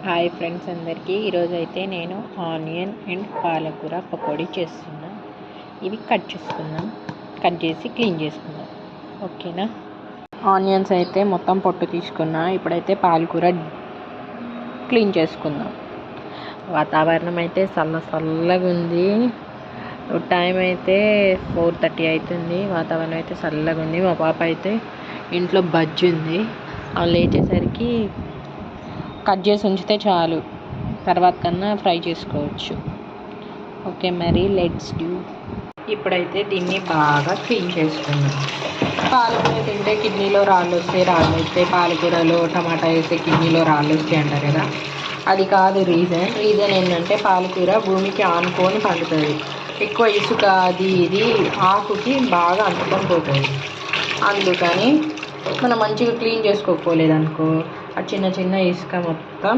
Hi friends అందరికీ ఈరోజు అయితే నేను ఆనియన్ అండ్ పాలకూర పకోడీ చేస్తున్నా. ఇవి కట్ చేసుకుందాం, కట్ చేసి క్లీన్ చేసుకుందాం. ఓకేనా. ఆనియన్స్ అయితే మొత్తం పొట్టు తీసుకున్నా. ఇప్పుడైతే పాలకూర క్లీన్ చేసుకుందాం. వాతావరణం అయితే చల్లగా ఉంది. టైం అయితే 4:30 అవుతుంది. వాతావరణం అయితే చల్లగా ఉంది. మా పాప అయితే ఇంట్లో బజ్జి ఉంది. లేచేసరికి కట్ చేసి ఉంచితే చాలు, తర్వాత కన్నా ఫ్రై చేసుకోవచ్చు. ఓకే, మరి లెట్స్ డూ. ఇప్పుడైతే దీన్ని బాగా క్లీన్ చేసుకుందాం. పాలకూర తింటే కిడ్నీలో రాళ్ళు వస్తాయి. పాలకూరలో టమాటా వేస్తే కిడ్నీలో రాళ్ళు వస్తాయి అంటారు కదా, అది కాదు రీజన్ ఏంటంటే పాలకూర భూమికి ఆనుకొని పండుతుంది. ఎక్కువ ఇసుక అది ఇది ఆకుకి బాగా అంటుకొని పోతుంది. అందుకని మనం మంచిగా క్లీన్ చేసుకోకపోలేదనుకో, ఆ చిన్న ఇసుక మొత్తం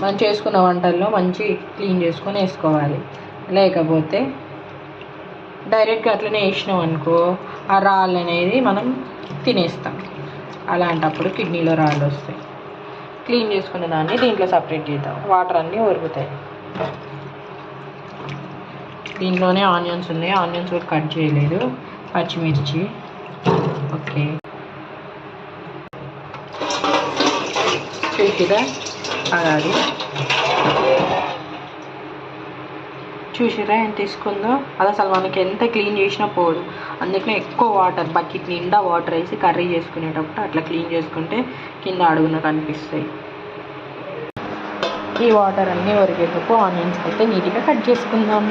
మనం చేసుకున్న వంటల్లో మంచి క్లీన్ చేసుకొని వేసుకోవాలి. లేకపోతే డైరెక్ట్గా అట్లనే వేసినాం అనుకో, ఆ రాళ్ళు అనేది మనం తినేస్తాం. అలాంటప్పుడు కిడ్నీలో రాళ్ళు వస్తాయి. క్లీన్ చేసుకున్న దాన్ని దీంట్లో సపరేట్ చేద్దాం. వాటర్ అన్నీ ఒరుగుతాయి. దీంట్లోనే ఆనియన్స్ ఉన్నాయి. ఆనియన్స్ కూడా కట్ చేయలేదు. పచ్చిమిర్చి. ఓకే, చూసిరా అది చూసిరా ఎంత తీసుకుందో. అది అసలు మనకి ఎంత క్లీన్ చేసినా పోదు. అందుకనే ఎక్కువ వాటర్, బకెట్ నిండా వాటర్ వేసి కర్రీ చేసుకునేటప్పుడు అట్లా క్లీన్ చేసుకుంటే కింద అడుగున కనిపిస్తాయి. ఈ వాటర్ అన్నీ ఒరిగేటప్పుడు ఆనియన్స్ అయితే నీట్గా కట్ చేసుకుందాం.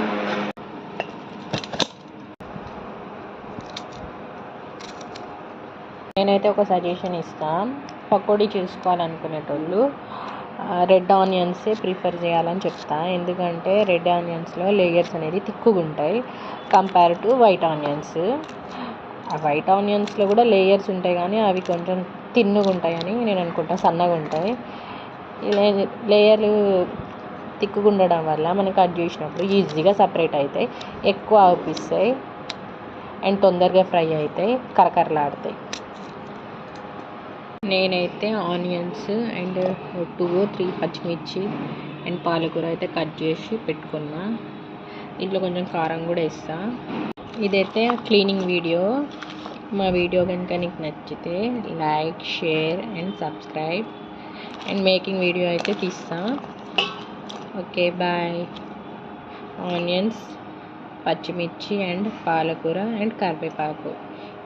నేనైతే ఒక సజెషన్ ఇస్తాను. పకోడీ చేసుకోవాలనుకునేటోళ్ళు రెడ్ ఆనియన్సే ప్రిఫర్ చేయాలని చెప్తా. ఎందుకంటే రెడ్ ఆనియన్స్లో లేయర్స్ అనేది తిక్కుగా ఉంటాయి కంపేర్ టు వైట్ ఆనియన్స్. ఆ వైట్ ఆనియన్స్లో కూడా లేయర్స్ ఉంటాయి, కానీ అవి కొంచెం తిన్నుగా ఉంటాయని నేను అనుకుంటా, సన్నగా ఉంటాయి. లేయర్లు తిక్కుగా ఉండడం వల్ల మనం కట్ చేసినప్పుడు ఈజీగా సపరేట్ అవుతాయి, ఎక్కువ అవుపిస్తాయి అండ్ తొందరగా ఫ్రై అవుతాయి, కరకరలాడతాయి. నేనైతే ఆనియన్స్ అండ్ 2-3 పచ్చిమిర్చి అండ్ పాలకూర అయితే కట్ చేసి పెట్టుకున్నా. ఇంట్లో కొంచెం కారం కూడా వేస్తా. ఇదైతే క్లీనింగ్ వీడియో. మా వీడియో కనుక నీకు నచ్చితే like, share and subscribe and making video అయితే తీస్తా. Okay, bye. ఆనియన్స్, పచ్చిమిర్చి అండ్ పాలకూర అండ్ కరివేపాకు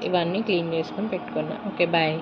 ఇవన్నీ క్లీన్ చేసుకొని పెట్టుకున్నా. Okay, bye.